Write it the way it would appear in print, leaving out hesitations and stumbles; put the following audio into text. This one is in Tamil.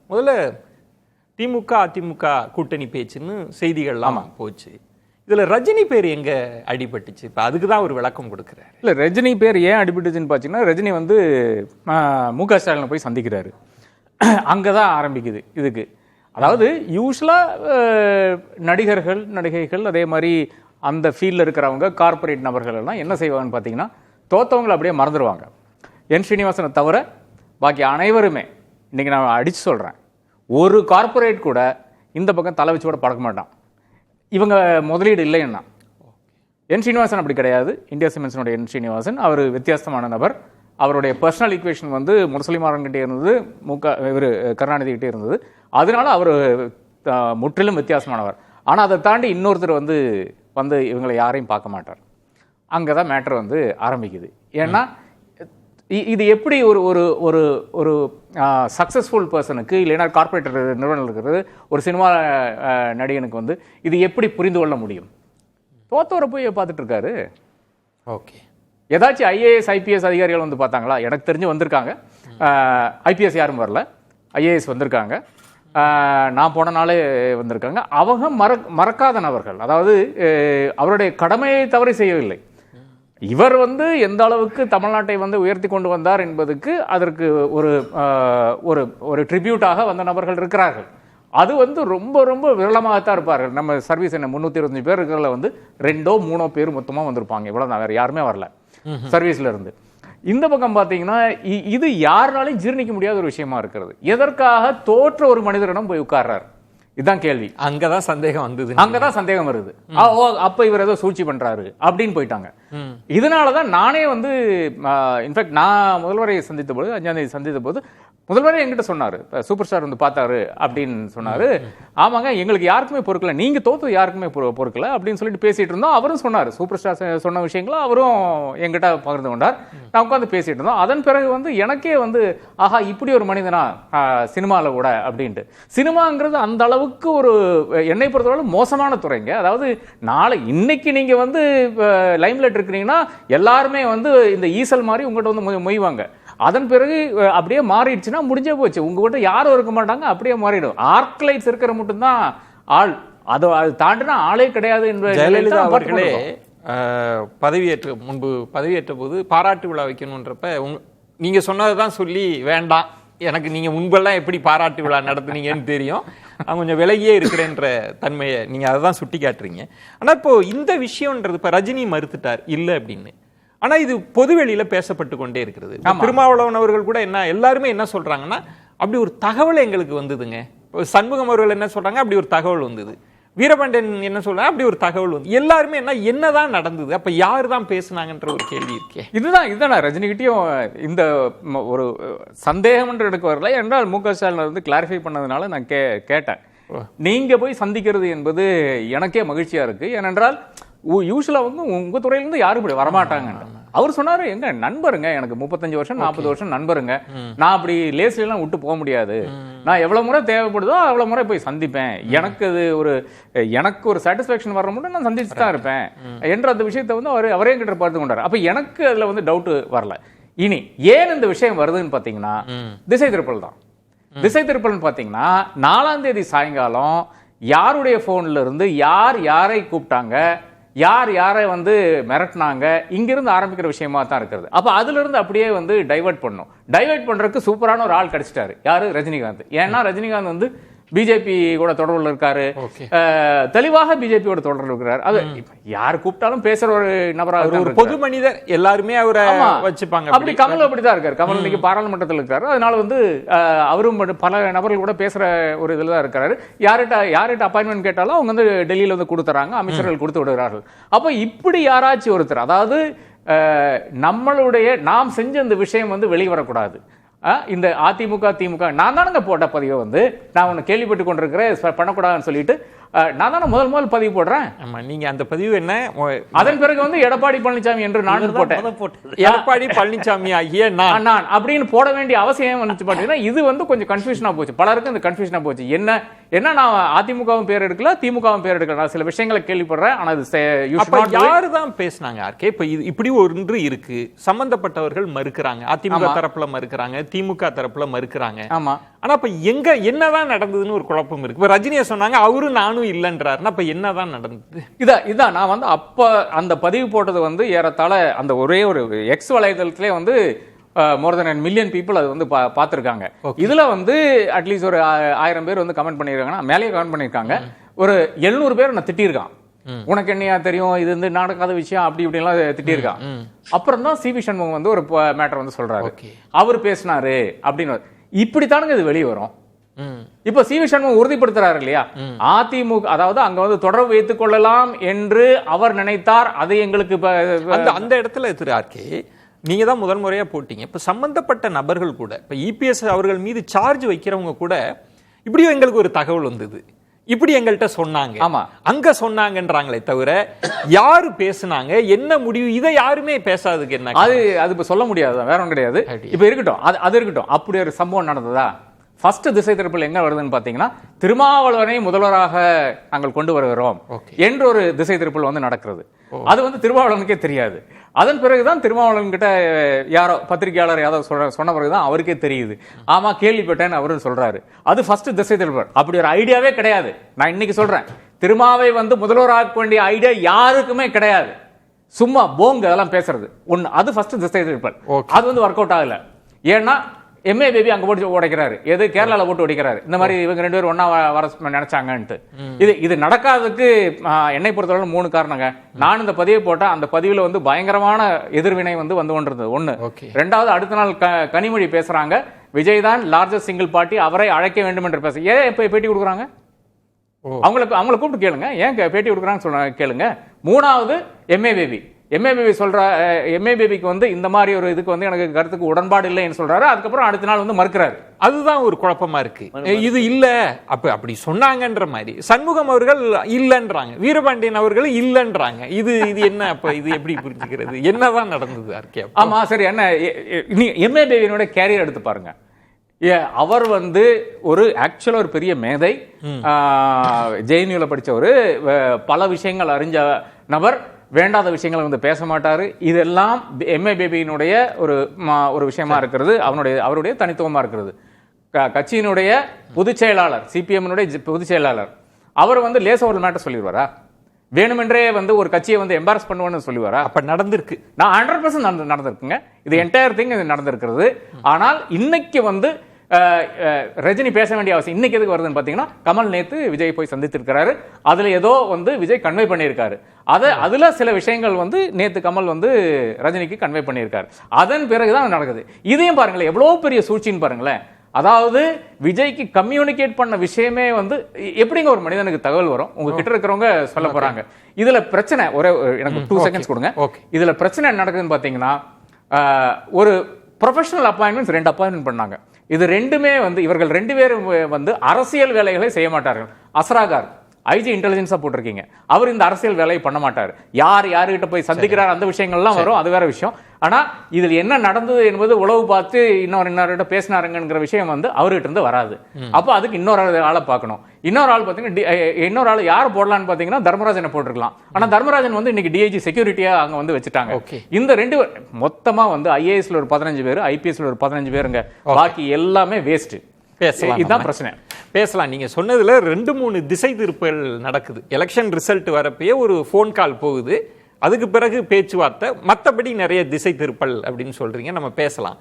முதல்ல திமுக அதிமுக கூட்டணி பேச்சுன்னு செய்திகள்லாம் போச்சு. இதுல ரஜினி பேர் எங்க அடிபட்டுச்சு? இப்ப அதுக்கு தான் ஒரு விளக்கம் கொடுக்குறாரு. இல்ல, ரஜினி பேர் ஏன் அடிபட்டுச்சுன்னு பார்த்தீங்கன்னா, ரஜினி வந்து மு.க. ஸ்டாலினை போய் சந்திக்கிறாரு. அங்கதான் ஆரம்பிக்குது இதுக்கு. அதாவது யூஸ்வலா நடிகர்கள் நடிகைகள் அதே மாதிரி அந்த ஃபீல்டில் இருக்கிறவங்க கார்பரேட் நபர்கள் எல்லாம் என்ன செய்வாங்கன்னு பார்த்தீங்கன்னா, தோத்தவங்களை அப்படியே மறந்துடுவாங்க. என் ஸ்ரீனிவாசனை தவிர பாக்கி அனைவருமே, இன்னைக்கு நான் அடித்து சொல்கிறேன், ஒரு கார்பரேட் கூட இந்த பக்கம் தலை வச்சு கூட பறக்க மாட்டான் இவங்க முதலீடு இல்லைன்னா. என் ஸ்ரீனிவாசன் அப்படி கிடையாது. இந்தியா சிமெண்ட்ஸினுடைய என் ஸ்ரீனிவாசன் அவர் வித்தியாசமான நபர். அவருடைய பர்சனல் ஈக்குவேஷன் வந்து முரசொலி மாறன்கிட்டே இருந்தது, இவர் கருணாநிதிக்கிட்டே இருந்தது. அதனால அவர் முற்றிலும் வித்தியாசமானவர். ஆனால் அதை தாண்டி இன்னொருத்தர் வந்து இவங்களை யாரையும் பார்க்க மாட்டார். அங்கே தான் மேட்டர் வந்து ஆரம்பிக்குது. ஏன்னா இது எப்படி ஒரு ஒரு ஒரு ஒரு சக்ஸஸ்ஃபுல் பர்சனுக்கு, இல்லைன்னா கார்பரேட் நிறுவனம் இருக்கிறது ஒரு சினிமா நடிகனுக்கு வந்து இது எப்படி புரிந்து கொள்ள முடியும்? தோத்தவரை போய் பார்த்துட்டு இருக்காரு. ஓகே, ஏதாச்சும் ஐஏஎஸ் ஐபிஎஸ் அதிகாரிகள் வந்து பார்த்தாங்களா? எனக்கு தெரிஞ்சு வந்திருக்காங்க. ஐபிஎஸ் யாரும் வரல, ஐஏஎஸ் வந்திருக்காங்க. நான் போன நாளே வந்திருக்காங்க. அவங்க மறக்காத நபர்கள். அதாவது அவருடைய கடமையை தவறு செய்யவில்லை. இவர் வந்து எந்த அளவுக்கு தமிழ்நாட்டை வந்து உயர்த்தி கொண்டு வந்தார் என்பதுக்கு அதற்கு ஒரு ஒரு ஒரு ட்ரிபியூட்டாக வந்த நபர்கள் இருக்கிறார்கள். அது வந்து ரொம்ப ரொம்ப விரளமாகத்தான் இருப்பார்கள். நம்ம சர்வீஸ் என்ன 325 பேர் இருக்கிறதுல வந்து 2 or 3 பேர் மொத்தமாக வந்திருப்பாங்க. இவ்வளோதான், வேறு யாருமே வரல சர்வீஸ்ல இருந்து. இந்த பக்கம் பார்த்தீங்கன்னா இது யாருனாலையும் ஜீர்ணிக்க முடியாத ஒரு விஷயமா இருக்கிறது. எதற்காக தோற்ற ஒரு மனிதரிடம் போய் உட்கார்றாரு? இதுதான் கேள்வி. அங்கதான் சந்தேகம் வந்தது. அங்கதான் சந்தேகம் வருது. அப்ப இவர் ஏதோ சூழ்ச்சி பண்றாரு அப்படின்னு போயிட்டாங்க. இதனாலதான் நானே வந்து இன்ஃபேக்ட் நான் முதல்வரை சந்தித்த போது, 5ஆம் தேதி சந்தித்த போது முதல்வரே என்கிட்ட சொன்னாரு, சூப்பர் ஸ்டார் வந்து பார்த்தாரு அப்படின்னு சொன்னாரு. ஆமாங்க, எங்களுக்கு யாருக்குமே பொறுக்கல, நீங்க தோத்தது யாருக்குமே பொறுக்கல அப்படின்னு சொல்லிட்டு பேசிட்டு இருந்தோம். அவரும் சொன்னாரு, சூப்பர் ஸ்டார் சொன்ன விஷயங்களை அவரும் என்கிட்ட பகிர்ந்து கொண்டார். நான் உட்காந்து பேசிட்டு இருந்தோம். அதன் பிறகு வந்து எனக்கே வந்து ஆஹா, இப்படி ஒரு மனிதனா சினிமாவில் கூட அப்படின்ட்டு. சினிமாங்கிறது அந்த அளவுக்கு ஒரு என்னை பொறுத்தவரை மோசமான துறைங்க. அதாவது இன்னைக்கு நீங்க வந்து லைம்லைட் இருக்கிறீங்கன்னா எல்லாருமே வந்து இந்த ஈசல் மாதிரி உங்கள்கிட்ட வந்து மொய்வாங்க. அதன் பிறகு அப்படியே மாறிடுச்சுன்னா முடிஞ்சே போச்சு. உங்ககிட்ட யாரும் இருக்க மாட்டாங்க, அப்படியே மாறிடும். ஆர்க்லைட்ஸ் இருக்கிற மட்டும்தான் ஆள், அது தாண்டினா ஆளே கிடையாது என்ற ஜெயலலிதா அவர்களே முன்பு பதவியேற்ற போது பாராட்டு விழா வைக்கணுன்றப்ப நீங்க சொன்னதுதான் சொல்லி வேண்டாம், எனக்கு நீங்க முன்பெல்லாம் எப்படி பாராட்டு விழா நடத்துனீங்கன்னு தெரியும், நான் கொஞ்சம் விலகியே இருக்கிறேன்ற தன்மையை நீங்க அதை தான் சுட்டி காட்டுறீங்க. ஆனா இப்போ இந்த விஷயம்ன்றது இப்ப ரஜினி மறுத்துட்டார் இல்லை அப்படின்னு. ஆனா இது பொதுவெளியில பேசப்பட்டு கொண்டே இருக்கிறது. திருமாவளவன் அவர்கள் கூட எல்லாருமே என்ன சொல்றாங்கன்னா, அப்படி ஒரு தகவல் எங்களுக்கு வந்ததுங்க. சண்முகம் அவர்கள் என்ன சொல்றாங்க, அப்படி ஒரு தகவல் வந்தது. வீரபாண்டியன் என்ன சொல்றாங்க, அப்படி ஒரு தகவல் வந்து. எல்லாருமே என்னதான் நடந்தது, அப்ப யாரு தான் பேசுனாங்கன்ற ஒரு கேள்வி இருக்கே. இதுதான் ரஜினிகிட்டையும் இந்த ஒரு சந்தேகம் என்று எடுக்க வரல. என்றால் மு.க. ஸ்டாலின் வந்து கிளாரிஃபை பண்ணதுனால நான் கேட்டேன். நீங்க போய் சந்திக்கிறது என்பது எனக்கே மகிழ்ச்சியா இருக்கு. ஏனென்றால் யூஸ்வலா வந்து உங்க துறையிலிருந்து யாரும் இப்படி வரமாட்டாங்க. அவர் சொன்னாரு, எங்க நண்பருங்க, எனக்கு 35 வருஷம் 40 வருஷம் நண்பருங்க, நான் அப்படி லேஸ்ல எல்லாம் விட்டு போக முடியாது, நான் எவ்வளவு முறை தேவைப்படுதோ அவ்வளவு முறை போய் சந்திப்பேன், எனக்கு ஒரு சாட்டிஸ்பாக்சன் வர மட்டும் நான் சந்திச்சு தான் இருப்பேன் என்ற அந்த விஷயத்தை வந்து அவரே கிட்ட பார்த்து கொண்டாரு. அப்ப எனக்கு அதுல வந்து டவுட் வரல. இனி ஏன் இந்த விஷயம் வருதுன்னு பாத்தீங்கன்னா, திசை திருப்பல் தான். திசை திருப்பல்னு பாத்தீங்கன்னா 4ஆம் தேதி சாயங்காலம் யாருடைய போன்ல இருந்து யாரை கூப்பிட்டாங்க, யாரை வந்து மிரட்டினாங்க, இங்கிருந்து ஆரம்பிக்கிற விஷயமா தான் இருக்கிறது. அப்ப அதுல இருந்து அப்படியே வந்து டைவர்ட் பண்றதுக்கு சூப்பரான ஒரு ஆள் கிடைச்சிட்டாரு. யாரு? ரஜினிகாந்த். ஏன்னா ரஜினிகாந்த் வந்து பிஜேபி கூட தொடர்புல இருக்காரு, தெளிவாக பிஜேபியோட தொடர்பு இருக்கிறார். அது யார் கூப்பிட்டாலும் பேசுற ஒரு நபராக, ஒரு பொது மனிதர், எல்லாருமே அவரை வச்சுப்பாங்க. அப்படி கமல் அப்படிதான் இருக்காரு. கமல் இன்னைக்கு பாராளுமன்றத்தில் இருக்காரு. அதனால வந்து அவரும் பல நபர்கள் கூட பேசுற ஒரு இதுல தான் இருக்கிறாரு. யார்கிட்ட அப்பாயின்மெண்ட் கேட்டாலும் அவங்க வந்து டெல்லியில வந்து கொடுத்துறாங்க, அமைச்சர்கள் கொடுத்து விடுகிறார்கள். அப்ப இப்படி யாராச்சும் ஒருத்தர், அதாவது நாம் செஞ்ச இந்த விஷயம் வந்து வெளிவரக்கூடாது. இந்த அதிமுக திமுக நான் தானங்க போட்ட பதிவை வந்து நான் ஒன்று கேள்விப்பட்டு கொண்டிருக்கிறேன் பண்ணக்கூடாதுன்னு சொல்லிட்டு நான் தானே முதல் பதிவு போடுறேன். நீங்க அந்த பதிவு என்ன, அதன் பிறகு வந்து எடப்பாடி பழனிசாமி என்று நான் போட்டேன். எடப்பாடி பழனிசாமி ஆகிய நான் அப்படின்னு போட வேண்டிய அவசியம் வந்துச்சு. பாத்தீங்கன்னா இது வந்து கொஞ்சம் கன்ஃபியூஷனா போச்சு, பலருக்கும் இந்த கன்ஃபியூஷனா போச்சு. என்ன நான் அதிமுகவும் பேர் எடுக்கல, திமுகவும் பேர் எடுக்கல. நான் சில விஷயங்களை கேள்விப்படுறேன். ஆனா யாரு தான் பேசினாங்க ஆர்கே? இப்ப இப்படி ஒன்று இருக்கு, சம்பந்தப்பட்டவர்கள் மறுக்கிறாங்க, அதிமுக தரப்புல மறுக்கிறாங்க, திமுக தரப்புல மறுக்கிறாங்க. ஆமா. ஆனா இப்ப எங்க என்னதான் நடந்ததுன்னு ஒரு குழப்பம் இருக்கு. இப்ப ரஜினியை சொன்னாங்க, அவரும் நானும் இல்லைன்றாருன்னா இப்ப என்னதான் நடந்தது? இதான் நான் வந்து அப்ப அந்த பதிவு போட்டது வந்து ஏறத்தாழ அந்த ஒரே ஒரு எக்ஸ் வலைதளத்திலே வந்து மோர் தென் 1 மில்லியன் பீப்புள் அது வந்து பார்த்துருக்காங்க. இதுல வந்து அட்லீஸ்ட் ஒரு 1000 பேர் வந்து கமெண்ட் பண்ணியிருக்காங்கன்னா, மேலேயே கமெண்ட் பண்ணியிருக்காங்க. ஒரு 700 பேர் நான் திட்டியிருக்கான். உனக்கு என்னையா தெரியும், இது வந்து நடக்காத விஷயம், அப்படி இப்படிலாம் திட்டியிருக்கான். அப்புறம் தான் சி.வி. சண்முகம் வந்து ஒரு மேட்டர் வந்து சொல்றாரு, அவர் பேசினாரு அப்படின்னு. இப்படித்தானுங்க இது வெளியே வரும். இப்ப சி.வி. சண்முகம் உறுதிப்படுத்துறாரு இல்லையா, அதிமுக அதாவது அங்க வந்து தொடர்பு வைத்துக் கொள்ளலாம் என்று அவர் நினைத்தார். அது எங்களுக்கு அந்த இடத்துல திரு ஆர்கே, நீங்க தான் முதல் முறையா போட்டீங்க. இப்ப சம்பந்தப்பட்ட நபர்கள் கூட, இப்ப இபிஎஸ் அவர்கள் மீது சார்ஜ் வைக்கிறவங்க கூட இப்படியும் எங்களுக்கு ஒரு தகவல் வந்தது, இப்படி எங்கள்கிட்ட சொன்னாங்க, ஆமா அங்க சொன்னாங்கன்றாங்களே தவிர யாரு பேசுனாங்க, என்ன முடிவு, இதை யாருமே பேசாததுக்கு என்ன? அது இப்ப சொல்ல முடியாது, வேற ஒன்றும் கிடையாது. இப்ப இருக்கட்டும், அது இருக்கட்டும். அப்படி ஒரு சம்பவம் நடந்ததா? ஃபர்ஸ்ட் திசை திருப்பல் எங்க வருதுன்னு பாத்தீங்கன்னா, திருமாவளவனை முதல்வராக நாங்கள் கொண்டு வருகிறோம் என்ற ஒரு திசை திருப்பல் வந்து நடக்கிறது. அது வந்து திருமாவளவனுக்கே தெரியாது. அதன் பிறகுதான் திருமாவளவன் கிட்ட யாரோ பத்திரிகையாளர் யாரோ சொன்ன பிறகுதான் அவருக்கே தெரியுது. ஆமா கேள்விப்பட்டேன்னு அவரு சொல்றாரு. அது ஃபர்ஸ்ட் திசை திருப்பல். அப்படி ஒரு ஐடியாவே கிடையாது. நான் இன்னைக்கு சொல்றேன், திருமாவை வந்து முதல்வராக வேண்டிய ஐடியா யாருக்குமே கிடையாது. சும்மா போங்க அதெல்லாம் பேசுறது ஒண்ணு. அது ஃபர்ஸ்ட் திசை திருப்பல். அது வந்து ஒர்க் அவுட் ஆகல. ஏன்னா எம்ஏ பேபி அங்க போட்டு உடைக்கிறாரு, எது கேரளால போட்டு உடைக்கிறாரு. இந்த மாதிரி இவங்க 2 பேரும் ஒன்னா வர நினைச்சாங்கன்ட்டு. இது நடக்காததுக்கு என்னை பொறுத்தவரை 3 காரணங்க. நான் இந்த பதிவை போட்டா அந்த பதிவுல வந்து பயங்கரமான எதிர்வினை வந்து கொண்டிருந்தது ஒண்ணு. ரெண்டாவது, அடுத்த நாள் கனிமொழி பேசுறாங்க, விஜய் தான் லார்ஜஸ்ட் சிங்கிள் பார்ட்டி, அவரை அழைக்க வேண்டும் என்று பேச. ஏன் இப்ப பேட்டி கொடுக்குறாங்க? அவங்களை கூப்பிட்டு கேளுங்க, ஏன் பேட்டி கொடுக்குறாங்கன்னு சொல்ல கேளுங்க. மூணாவது, எம்ஏ பேபிக்கு வந்து இந்த மாதிரி ஒரு இதுக்கு வந்து எனக்கு கருத்துக்கு உடன்பாடு இல்லைன்னு சொல்றாரு. அதுக்கப்புறம் அடுத்த நாள் வந்து மறுக்கிறாரு. அதுதான் ஒரு குழப்பமா இருக்கு. இது இல்ல அப்படி சொன்னாங்கன்ற மாதிரி சண்முகம் அவர்கள் இல்லன்றாங்க, வீரபாண்டியன் அவர்கள் இல்லன்றாங்க. இது என்ன? அப்ப இது எப்படி புரிஞ்சுக்கிறது? என்னதான் நடந்தது ஆர்கே? ஆமா சரி, என்ன எம்ஏ பேபியினோட கேரியர் எடுத்து பாருங்க. அவர் வந்து ஒரு ஆக்சுவலா ஒரு பெரிய மேதை, ஜேஎன்யூல படிச்ச ஒரு பல விஷயங்கள் அறிஞ்ச நபர். வேண்டாத விஷயங்களை வந்து பேச மாட்டாரு. இதெல்லாம் எம்ஏ பேபியினுடைய ஒரு விஷயமா இருக்கிறது, அவருடைய தனித்துவமா இருக்கிறது. கட்சியினுடைய பொதுச் செயலாளர், சிபிஎம்னுடைய பொதுச் செயலாளர், அவர் வந்து லேசா ஒரு மேட்டர் சொல்லிடுவாரா? வேணுமென்றே வந்து ஒரு கட்சியை வந்து எம்பாரஸ் பண்ணுவேன்னு சொல்லுவாரா? அப்ப நடந்திருக்கு. நான் 100% நடந்திருக்குங்க. இது என்டையர் திங் நடந்திருக்கிறது. ஆனால் இன்னைக்கு வந்து ரஜினி பேச வேண்டிய அவசியம் இன்னைக்கு எதுக்கு வருதுன்னு பாத்தீங்கன்னா, கமல் நேத்து விஜய் போய் சந்தித்திருக்கிறாரு. அதுல ஏதோ வந்து விஜய் கன்வே பண்ணியிருக்காரு. அதுல சில விஷயங்கள் வந்து நேத்து கமல் வந்து ரஜினிக்கு கன்வே பண்ணியிருக்காரு. அதன் பிறகுதான் நடக்குது. இதையும் பாருங்களேன், எவ்வளவு பெரிய சூழ்ச்சின்னு பாருங்களேன். அதாவது விஜய்க்கு கம்யூனிகேட் பண்ண விஷயமே வந்து எப்படிங்க ஒரு மனிதனுக்கு தகவல் வரும்? உங்ககிட்ட இருக்கிறவங்க சொல்ல போறாங்க. இதுல பிரச்சனை எனக்கு 2 செகண்ட்ஸ் கொடுங்க. இதுல பிரச்சனை நடக்குதுன்னு பாத்தீங்கன்னா, ஒரு ப்ரொஃபஷனல் அப்பாயின்மெண்ட்ஸ் 2 அப்பாயின்மெண்ட் பண்ணாங்க. இது ரெண்டுமே வந்து இவர்கள் 2 பேரும் வந்து அரசியல் வேலைகளை செய்ய மாட்டார்கள். அஸ்ராகார் ஐஜி இன்டெலிஜென்ஸா போட்டிருக்கீங்க, அவர் இந்த அரசியல் வேலையை பண்ண மாட்டார். யார்கிட்ட போய் சந்திக்கிறார் அந்த விஷயங்கள்லாம் வரும், அது வேற விஷயம். ஆனா இதில் என்ன நடந்தது என்பது உளவு பார்த்து இன்னொருகிட்ட பேசினாருங்கிற விஷயம் வந்து அவர்கிட்ட இருந்து வராது. அப்போ அதுக்கு இன்னொரு ஆளை பார்க்கணும். இன்னொரு ஆள் பார்த்தீங்கன்னா, இன்னொரு ஆள் யார் போடலான்னு பார்த்தீங்கன்னா தர்மராஜனை போட்டிருக்கலாம். ஆனா தர்மராஜன் வந்து இன்னைக்கு டிஐஜி செக்யூரிட்டியா அங்க வந்து வச்சுட்டாங்க. இந்த 2 மொத்தமா வந்து ஐஏஎஸ்ல ஒரு 15 பேர், ஐபிஎஸ்ல ஒரு 15 பேருங்க, பாக்கி எல்லாமே வேஸ்ட். பேசலாம், இதுதான் பிரச்சனை. பேசலாம். நீங்க சொன்னதுல 2-3 திசை திருப்பல் நடக்குது. எலெக்ஷன் ரிசல்ட் வரப்பயே ஒரு ஃபோன் கால் போகுது, அதுக்கு பிறகு பேச்சுவார்த்தை, மற்றபடி நிறைய திசை திருப்பல் அப்படின்னு சொல்றீங்க. நம்ம பேசலாம்.